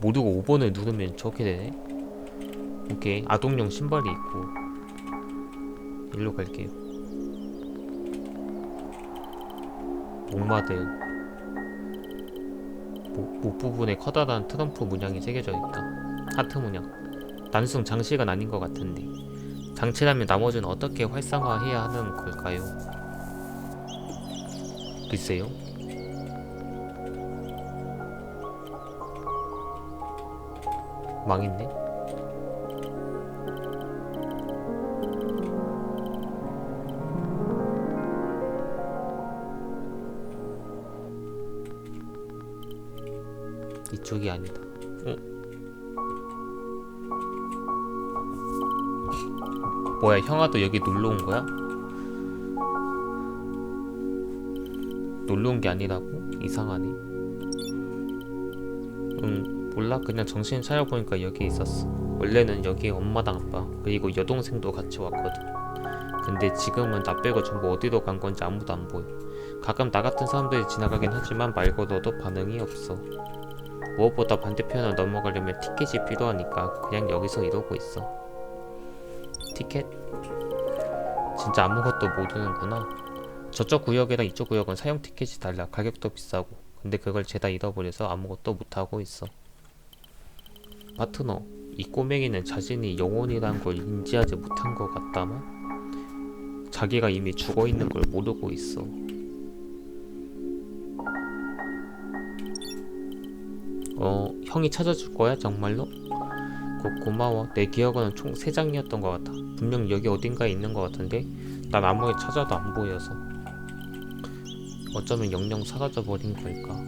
모두가 5번을 누르면 저렇게 되네. 오케이. 아동용 신발이 있고 일로 갈게요. 목마들. 목 부분에 커다란 트럼프 문양이 새겨져 있다. 하트 문양. 단순 장식은 아닌 것 같은데 장치라면 나머지는 어떻게 활성화해야 하는 걸까요? 글쎄요. 망했네. 이쪽이 아니다. 뭐야, 형아도 여기 놀러 온 거야? 놀러 온 게 아니라고? 이상하네. 몰라. 그냥 정신 차려보니까 여기 있었어. 원래는 여기 엄마랑 아빠 그리고 여동생도 같이 왔거든. 근데 지금은 나 빼고 전부 어디로 간 건지 아무도 안 보여. 가끔 나 같은 사람들이 지나가긴 하지만 말 걸어도 반응이 없어. 무엇보다 반대편을 넘어가려면 티켓이 필요하니까 그냥 여기서 이러고 있어. 티켓? 진짜 아무것도 모르는구나. 저쪽 구역이랑 이쪽 구역은 사용 티켓이 달라. 가격도 비싸고. 근데 그걸 죄다 잃어버려서 아무것도 못하고 있어. 파트너, 이 꼬맹이는 자신이 영혼이란 걸 인지하지 못한 것 같다만 자기가 이미 죽어있는 걸 모르고 있어. 형이 찾아줄 거야? 정말로? 고마워. 내 기억은 총 3장이었던 것 같아. 분명 여기 어딘가에 있는 것 같은데 난 아무리 찾아도 안 보여서. 어쩌면 영영 사라져버린 걸까?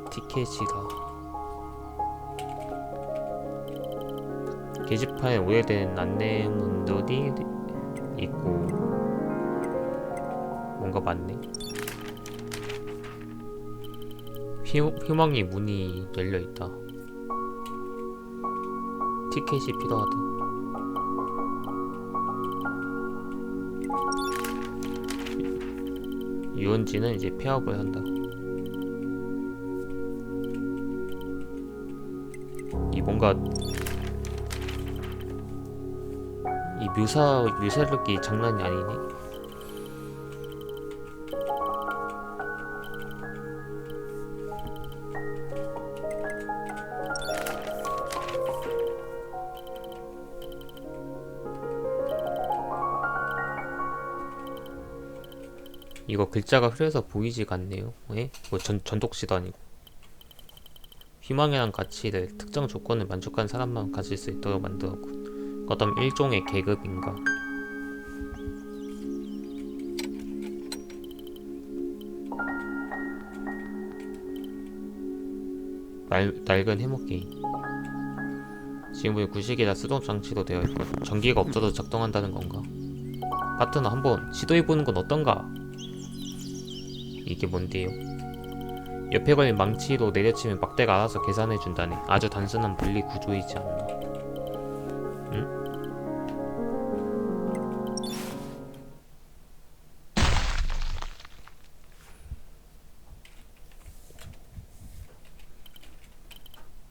티켓이다. 게시판에 오래된 안내문들이 있고 뭔가 많네. 희망의 문이 열려있다. 티켓이 필요하다. 유원지는 이제 폐업을 한다. 이 뭔가 이 묘사력이 장난이 아니네. 이거 글자가 흐려서 보이지가 않네요. 뭐 전독시도 아니고. 희망이란 가치를 특정 조건을 만족한 사람만 가질 수 있도록 만들었군. 어떤 일종의 계급인가. 낡은 해머 게임. 지금은 구식이라 수동 장치로 되어 있거든. 전기가 없어도 작동한다는 건가? 파트너 한번 시도해보는 건 어떤가? 이게 뭔데요? 옆에 걸린 망치로 내려치면 막대가 알아서 계산해준다네. 아주 단순한 물리 구조이지 않나? 응?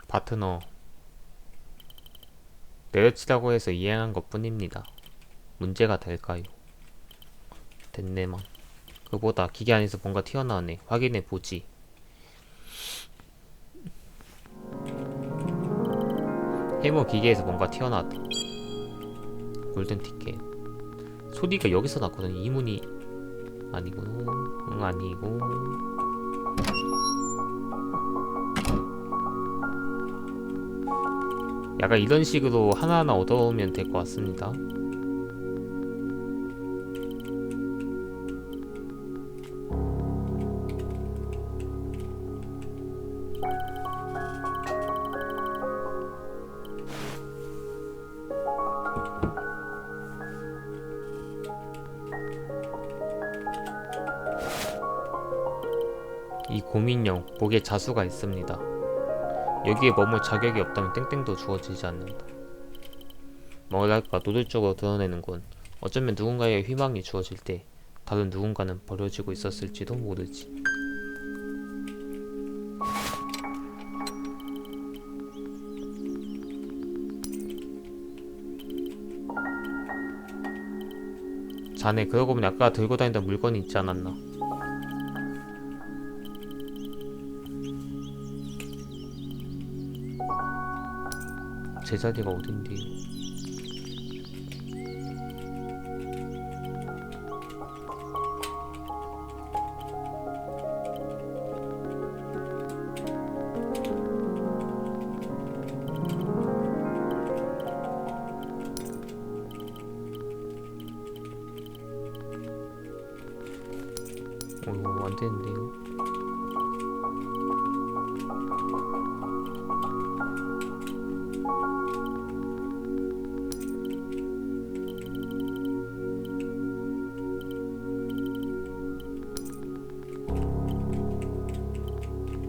파트너, 내려치라고 해서 이행한 것 뿐입니다. 문제가 될까요? 됐네만. 그보다 기계 안에서 뭔가 튀어나오네. 확인해보지. 해머 기계에서 뭔가 튀어나왔다. 골든티켓. 소리가 여기서 났거든. 이 문이 아니고, 아니고. 약간 이런 식으로 하나하나 얻어오면 될 것 같습니다. 이 고민형, 목에 자수가 있습니다. 여기에 머물 자격이 없다면 땡땡도 주어지지 않는다. 뭐랄까 노골적으로 드러내는군. 어쩌면 누군가의 희망이 주어질 때 다른 누군가는 버려지고 있었을지도 모르지. 자네 그러고 보니 아까 들고 다니던 물건이 있지 않았나? 제자리가 어딘데요? 안 되는데요.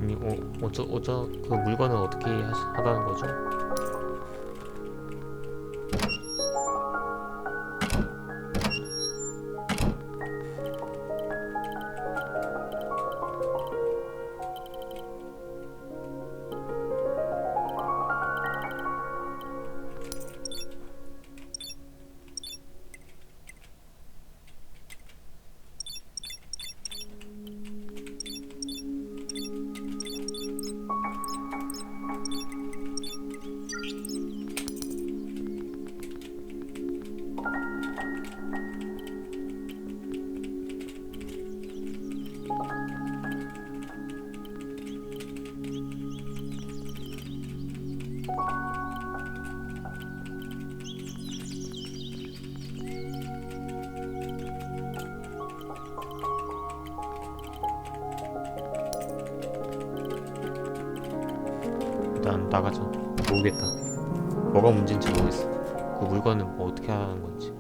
아니, 그 물건을 어떻게 하다는 거죠? 일단 나가자. 모르겠다. 뭐가 문제인지 모르겠어. 그 물건은 뭐 어떻게 하는 건지.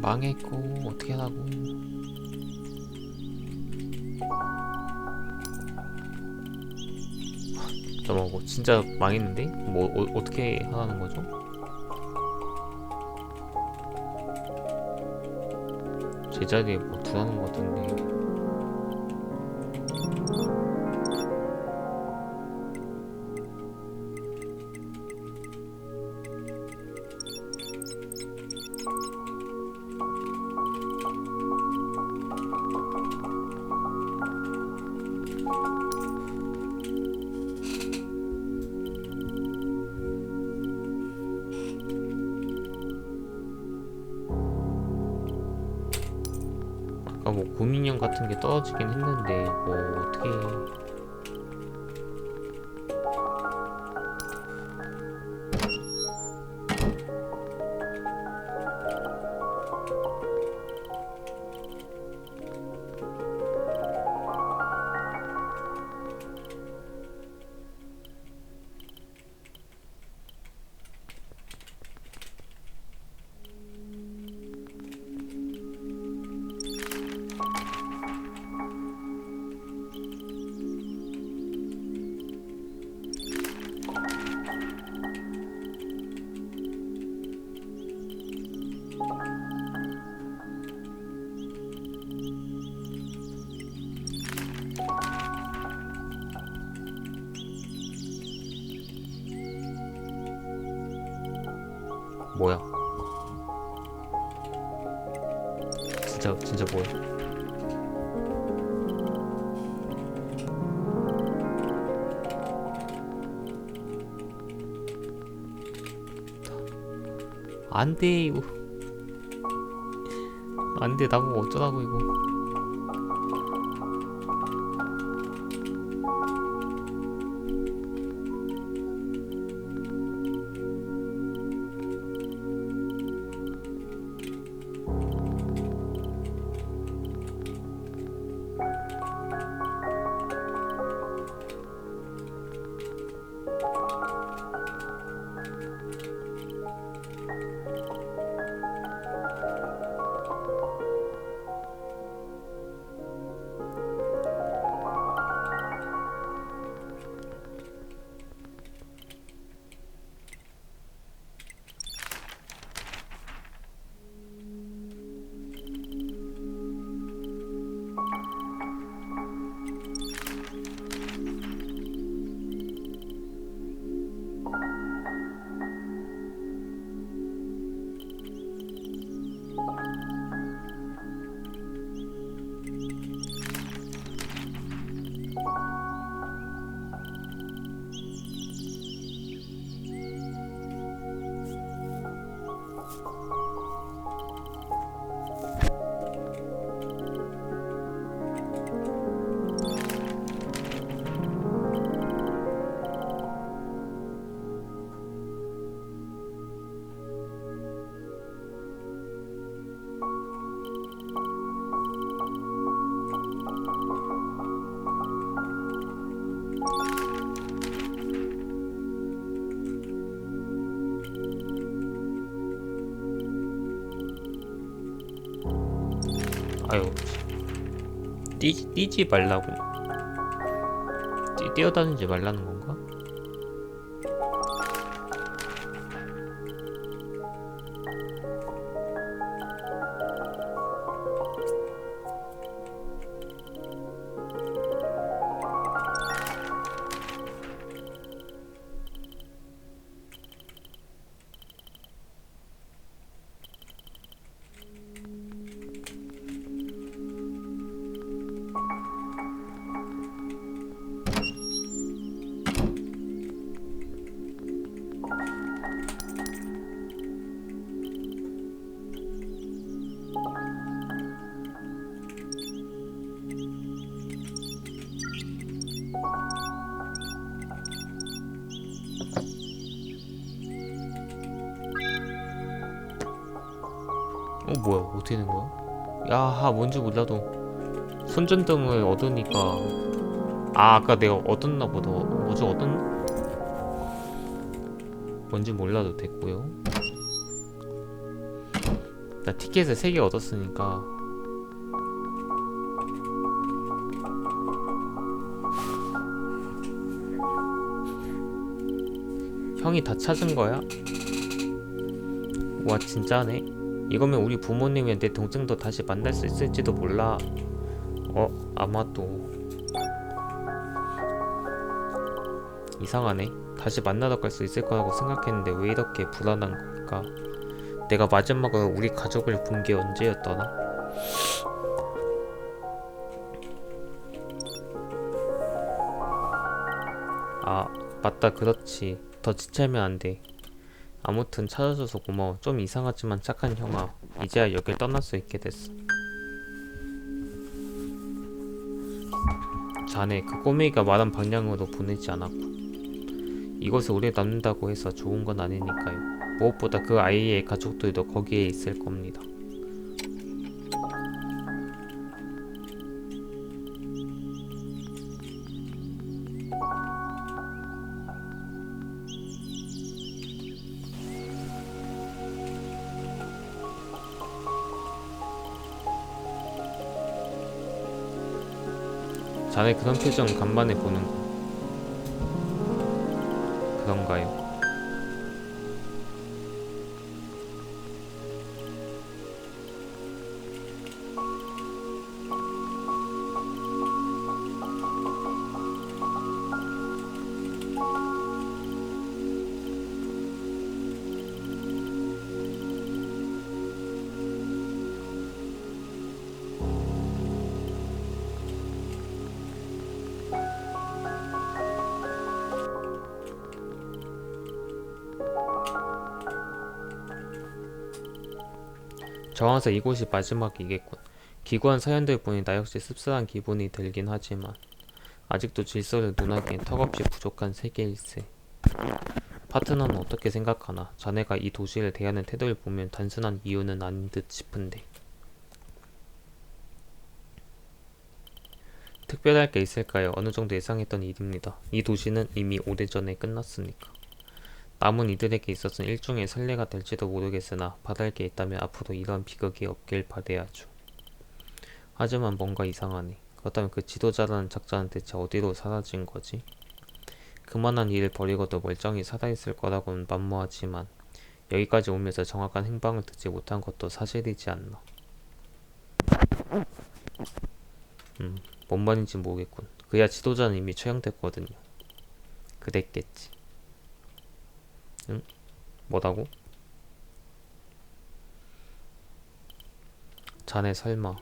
망했고 어떻게 하라고. 잠깐만, 뭐 진짜 망했는데? 뭐 어떻게 하라는 거죠? 제자리에 뭐 두라는 것 같은데. 아까 뭐 곰인형 같은 게 떨어지긴 했는데 뭐 어떻게. 뭐야? 진짜 뭐야? 안돼 이거. 안돼 나보고 어쩌라고 이거. 아유 뛰지 말라고. 뛰어다니지 말라는 건가? 뭐야 어떻게 된 거야? 야 뭔지 몰라도 손전등을 얻으니까 아까 내가 얻었나 보다. 뭐지 얻었나? 뭔지 몰라도 됐고요. 나 티켓을 3개 얻었으니까 형이 다 찾은 거야? 와 진짜네. 이거면 우리 부모님이 내 동생도 다시 만날 수 있을지도 몰라. 아마도 이상하네. 다시 만나러 갈 수 있을 거라고 생각했는데 왜 이렇게 불안한 걸까? 내가 마지막으로 우리 가족을 본 게 언제였더라? 아 맞다 그렇지. 더 지체하면 안돼. 아무튼 찾아줘서 고마워. 좀 이상하지만 착한 형아. 이제야 여길 떠날 수 있게 됐어. 자네 그 꼬맹이가 말한 방향으로 보내지 않았고 이곳에 오래 남는다고 해서 좋은 건 아니니까요. 무엇보다 그 아이의 가족들도 거기에 있을 겁니다. 자네 그런 표정 간만에 보는 거 그런가요? 정황상 이곳이 마지막이겠군. 기구한 서현들 보니 나 역시 씁쓸한 기분이 들긴 하지만 아직도 질서를 논하기엔 턱없이 부족한 세계일세. 파트너는 어떻게 생각하나? 자네가 이 도시를 대하는 태도를 보면 단순한 이유는 아닌 듯 싶은데. 특별할 게 있을까요? 어느 정도 예상했던 일입니다. 이 도시는 이미 오래전에 끝났으니까. 남은 이들에게 있어서는 일종의 선례가 될지도 모르겠으나 바랄 게 있다면 앞으로 이러한 비극이 없길 바라야죠. 하지만 뭔가 이상하네. 그렇다면 그 지도자라는 작자는 대체 어디로 사라진 거지? 그만한 일을 벌이고도 멀쩡히 살아있을 거라고는 만무하지만 여기까지 오면서 정확한 행방을 듣지 못한 것도 사실이지 않나. 뭔 말인지 모르겠군. 그야 지도자는 이미 처형됐거든요. 그랬겠지. 응? 뭐라고? 자네 설마.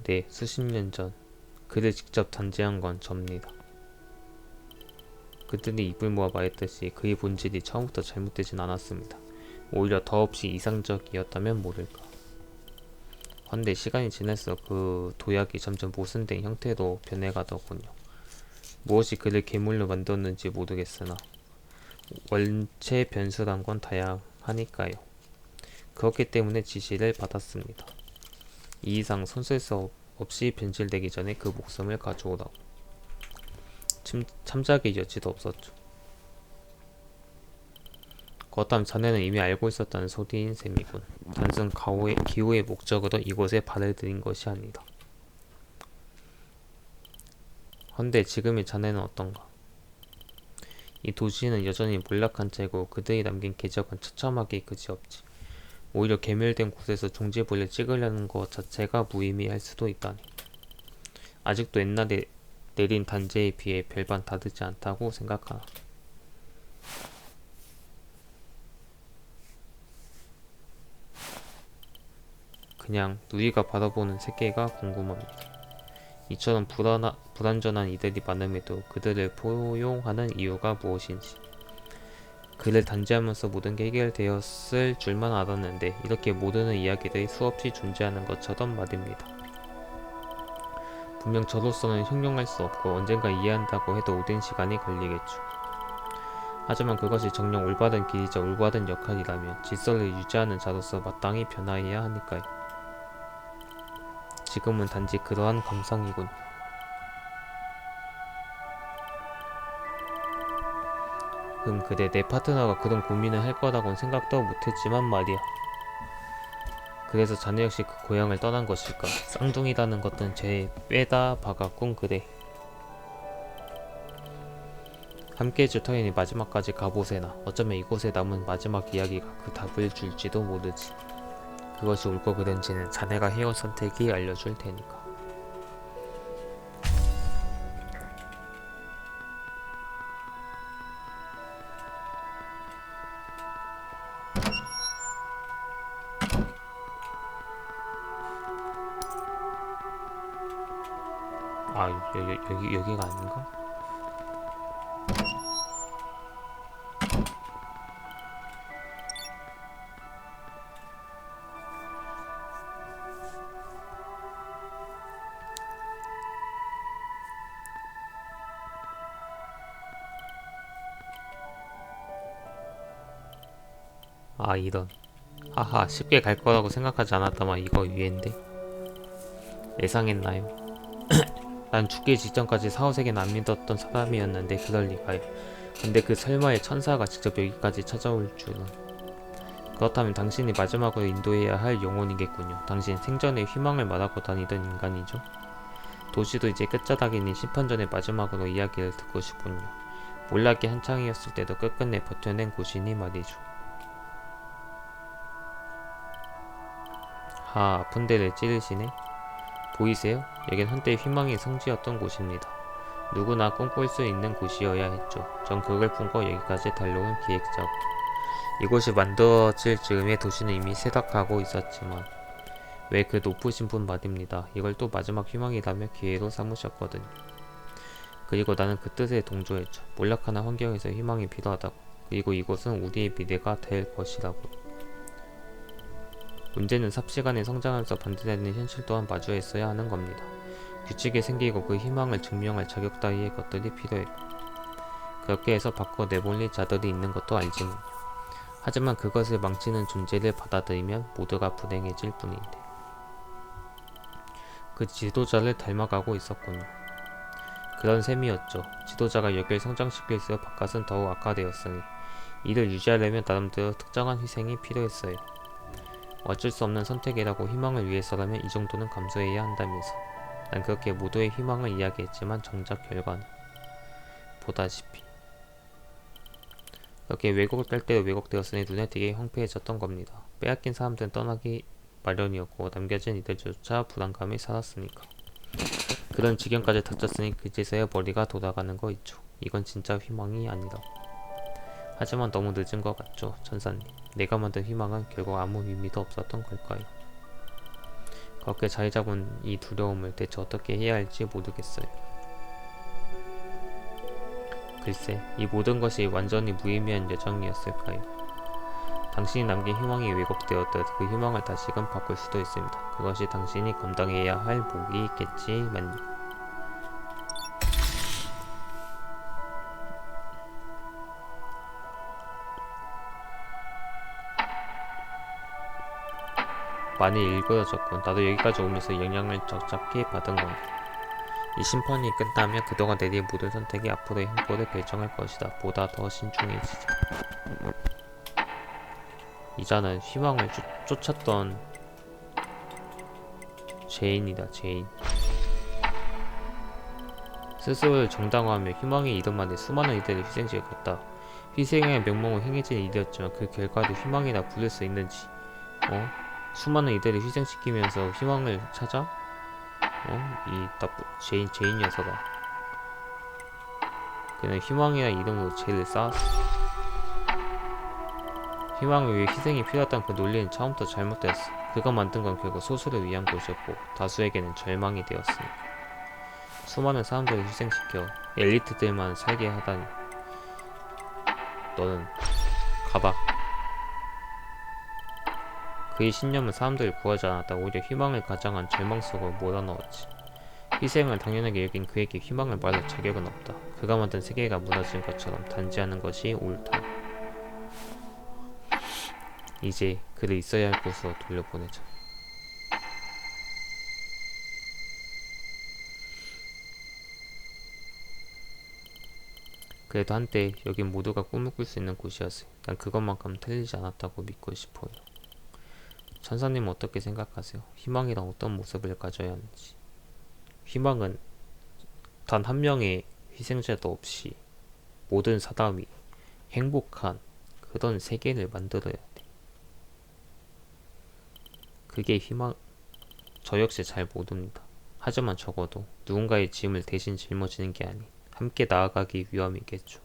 네, 수십 년 전 그를 직접 단죄한 건 접니다. 그들이 입을 모아 말했듯이 그의 본질이 처음부터 잘못되진 않았습니다. 오히려 더없이 이상적이었다면 모를까. 헌데 시간이 지날수록 그 도약이 점점 모순된 형태로 변해가더군요. 무엇이 그를 괴물로 만들었는지 모르겠으나 원체 변수란 건 다양하니까요. 그렇기 때문에 지시를 받았습니다. 이 이상 손쓸 수 없이 변질되기 전에 그 목숨을 가져오라고. 참작의 여지도 없었죠. 그렇다면 자네는 이미 알고 있었다는 소리인 셈이군. 단순 기호의 목적으로 이곳에 발을 들인 것이 아니다. 헌데 지금의 자네는 어떤가? 이 도시는 여전히 몰락한 채고 그들이 남긴 궤적은 처참하기 그지없지. 오히려 괴멸된 곳에서 종지부를 찍으려는 것 자체가 무의미할 수도 있다니. 아직도 옛날에 내린 단죄에 비해 별반 다르지 않다고 생각하나. 그냥 누이가 바라보는 세계가 궁금합니다. 이처럼 불완전한 이들이 많음에도 그들을 포용하는 이유가 무엇인지. 그를 단죄하면서 모든 게 해결되었을 줄만 알았는데 이렇게 모르는 이야기들이 수없이 존재하는 것처럼 말입니다. 분명 저로서는 형용할 수 없고 언젠가 이해한다고 해도 오랜 시간이 걸리겠죠. 하지만 그것이 정녕 올바른 길이자 올바른 역할이라면 질서를 유지하는 자로서 마땅히 변화해야 하니까요. 지금은 단지 그러한 감상이군. 그래, 내 파트너가 그런 고민을 할 거라고는 생각도 못했지만 말이야. 그래서 자네 역시 그 고향을 떠난 것일까? 쌍둥이라는 것은 제 빼다 박았군. 그래. 함께 해줄 터이니 마지막까지 가보세나. 어쩌면 이곳에 남은 마지막 이야기가 그 답을 줄지도 모르지. 그것이 옳고 그른지는 자네가 해온 선택이 알려줄 테니까. 여기가 아닌가? 이런. 하하, 쉽게 갈 거라고 생각하지 않았다만 이거 위엔데. 예상했나요? 난 죽기 직전까지 사후세계는 안 믿었던 사람이었는데 그럴 리가요. 근데 그 설마의 천사가 직접 여기까지 찾아올 줄은. 그렇다면 당신이 마지막으로 인도해야 할 영혼이겠군요. 당신 생전에 희망을 말하고 다니던 인간이죠. 도시도 이제 끝자락이니 심판전의 마지막으로 이야기를 듣고 싶군요. 몰락이 한창이었을 때도 끝끝내 버텨낸 곳이니 말이죠. 아픈 데를 찌르시네. 보이세요? 여긴 한때 희망의 성지였던 곳입니다. 누구나 꿈꿀 수 있는 곳이어야 했죠. 전 그걸 품고 여기까지 달려온 기획자고. 이곳이 만들어질 즈음에 도시는 이미 쇠락하고 있었지만 왜 그 높으신 분 말입니다. 이걸 또 마지막 희망이라며 기회로 삼으셨거든요. 그리고 나는 그 뜻에 동조했죠. 몰락하는 환경에서 희망이 필요하다고. 그리고 이곳은 우리의 미래가 될 것이라고. 문제는 삽시간에 성장하면서 반대되는 현실 또한 마주했어야 하는 겁니다. 규칙이 생기고 그 희망을 증명할 자격 따위의 것들이 필요했고, 그렇게 해서 밖으로 내몰릴 자들이 있는 것도 알지만요. 하지만 그것을 망치는 존재를 받아들이면 모두가 불행해질 뿐인데, 그 지도자를 닮아가고 있었군요. 그런 셈이었죠. 지도자가 여길 성장시킬수록 바깥은 더욱 악화되었으니 이를 유지하려면 나름대로 특정한 희생이 필요했어요. 어쩔 수 없는 선택이라고 희망을 위해서라면 이 정도는 감수해야 한다면서 난 그렇게 모두의 희망을 이야기했지만 정작 결과는 보다시피 그렇게 왜곡될 대로 왜곡되었으니 눈에 띄게 황폐해졌던 겁니다. 빼앗긴 사람들은 떠나기 마련이었고 남겨진 이들조차 불안감이 살았으니까. 그런 지경까지 닥쳤으니 그제서야 머리가 돌아가는 거 있죠. 이건 진짜 희망이 아니라고. 하지만 너무 늦은 것 같죠, 천사님. 내가 만든 희망은 결국 아무 의미도 없었던 걸까요? 그렇게 자리 잡은 이 두려움을 대체 어떻게 해야 할지 모르겠어요. 글쎄, 이 모든 것이 완전히 무의미한 여정이었을까요? 당신이 남긴 희망이 왜곡되었듯 그 희망을 다시금 바꿀 수도 있습니다. 그것이 당신이 감당해야 할 몫이 있겠지만요. 많이 일그러졌군. 나도 여기까지 오면서 영향을 적잖게 받은 건데. 이 심판이 끝나면 그동안 내린 모든 선택이 앞으로의 행보를 결정할 것이다. 보다 더 신중해지자. 이자는 희망을 쫓았던 죄인이다. 죄인. 스스로를 정당화하며 희망의 이름 안에 수많은 이들을 희생시켰다. 희생의 명목으로 행해진 일이었지만 그 결과를 희망이라 부를 수 있는지. 수많은 이들을 희생시키면서 희망을 찾아? 이 나쁜 죄인 녀석아. 그는 희망이라는 이름으로 죄를 쌓았어. 희망을 위해 희생이 필요했다는 그 논리는 처음부터 잘못되었어. 그가 만든 건 결국 소수를 위한 곳이었고 다수에게는 절망이 되었으니까. 수많은 사람들을 희생시켜 엘리트들만 살게 하다니. 너는 가봐. 그의 신념은 사람들을 구하지 않았다. 오히려 희망을 가장한 절망 속으로 몰아넣었지. 희생을 당연하게 여긴 그에게 희망을 말할 자격은 없다. 그가 만든 세계가 무너진 것처럼 단지하는 것이 옳다. 이제 그를 있어야 할 곳으로 돌려보내자. 그래도 한때 여긴 모두가 꿈을 꿀 수 있는 곳이었어요. 난 그것만큼 틀리지 않았다고 믿고 싶어요. 천사님은 어떻게 생각하세요? 희망이란 어떤 모습을 가져야 하는지. 희망은 단 한 명의 희생자도 없이 모든 사람이 행복한 그런 세계를 만들어야 돼. 그게 희망. 저 역시 잘 모릅니다. 하지만 적어도 누군가의 짐을 대신 짊어지는 게 아닌 함께 나아가기 위함이겠죠.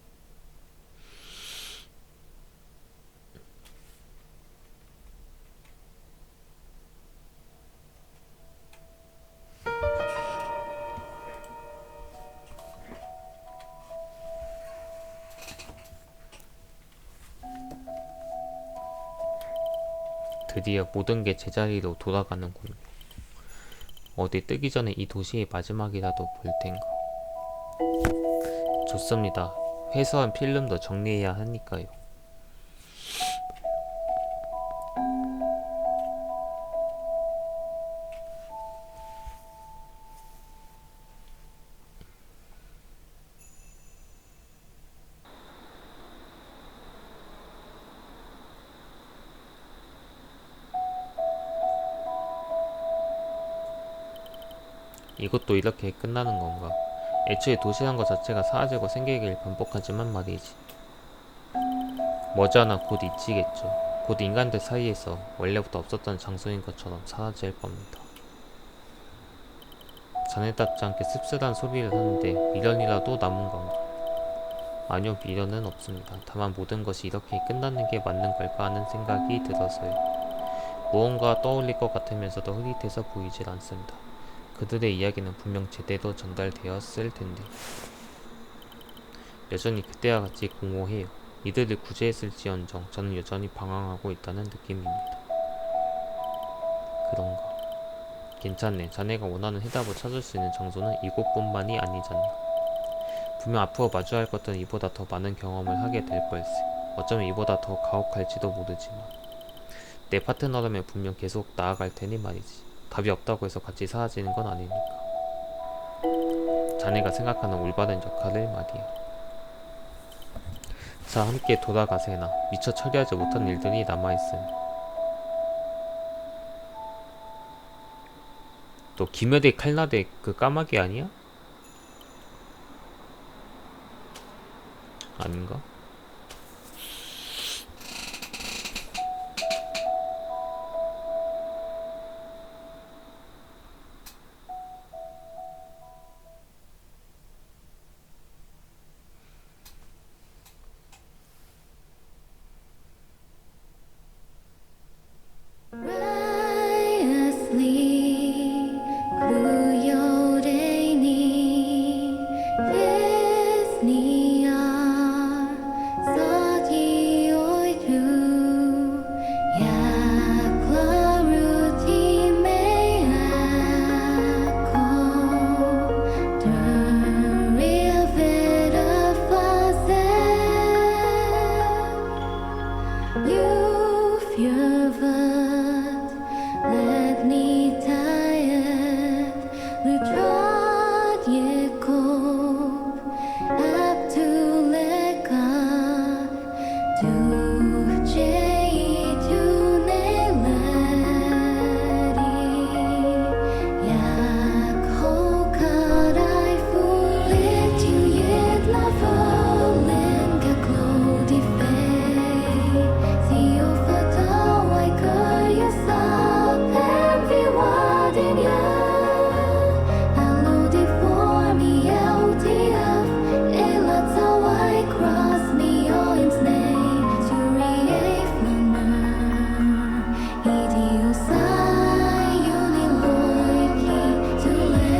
드디어 모든 게 제자리로 돌아가는군요. 어디 뜨기 전에 이 도시의 마지막이라도 볼 텐가. 좋습니다. 회수한 필름도 정리해야 하니까요. 이것도 이렇게 끝나는 건가? 애초에 도시란 것 자체가 사라지고 생기길 반복하지만 말이지. 머지않아 곧 잊히겠죠. 곧 인간들 사이에서 원래부터 없었던 장소인 것처럼 사라질 겁니다. 자네답지 않게 씁쓸한 소리를 하는데 미련이라도 남은 건가? 아니요, 미련은 없습니다. 다만 모든 것이 이렇게 끝나는 게 맞는 걸까 하는 생각이 들어서요. 무언가 떠올릴 것 같으면서도 흐릿해서 보이질 않습니다. 그들의 이야기는 분명 제대로 전달되었을 텐데 여전히 그때와 같이 공허해요. 이들을 구제했을지언정 저는 여전히 방황하고 있다는 느낌입니다. 그런가. 괜찮네. 자네가 원하는 해답을 찾을 수 있는 장소는 이곳뿐만이 아니잖아. 분명 앞으로 마주할 것들은 이보다 더 많은 경험을 하게 될 걸세. 어쩌면 이보다 더 가혹할지도 모르지만 내 파트너라면 분명 계속 나아갈 테니 말이지. 답이 없다고 해서 같이 사라지는 건 아니니까. 자네가 생각하는 올바른 역할을 말이야. 자, 함께 돌아가세나. 미처 처리하지 못한 일들이 남아있으니. 또 김여대 칼날의 그 까마귀 아니야? 아닌가? Riotously, 구요대니 Disney야 서지오이두 약로루티메아코 드리베르파세 You fear but let me tired Lutrad Yekov Abduleka Tu Jei Tu Neleri Yak Hokarai Fulit You Yet Lavolen Gaklodi Fei Theo Fatawai Kuryasap Everyone in ya Hello deformi LTF Elatawai Cross Neoins Nay Suriye Flanner Idiosai Uniloiki Tule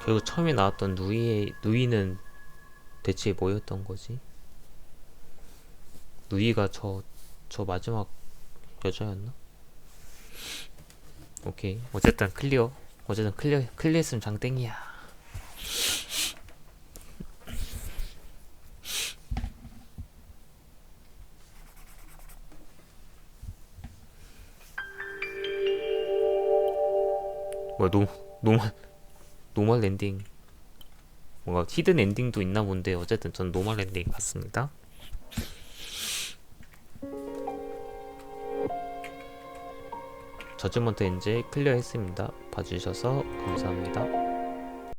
결국 처음에 나왔던 누이는 대체 뭐였던 거지? 누이가 저 마지막 여자였나? 오케이. 어쨌든 클리어 했으면 장땡이야. 뭐야, 노멀 엔딩. 뭔가 히든 엔딩도 있나 본데 어쨌든 전 노멀 엔딩 같습니다. 저즈먼트 엔젤 클리어 했습니다. 봐주셔서 감사합니다.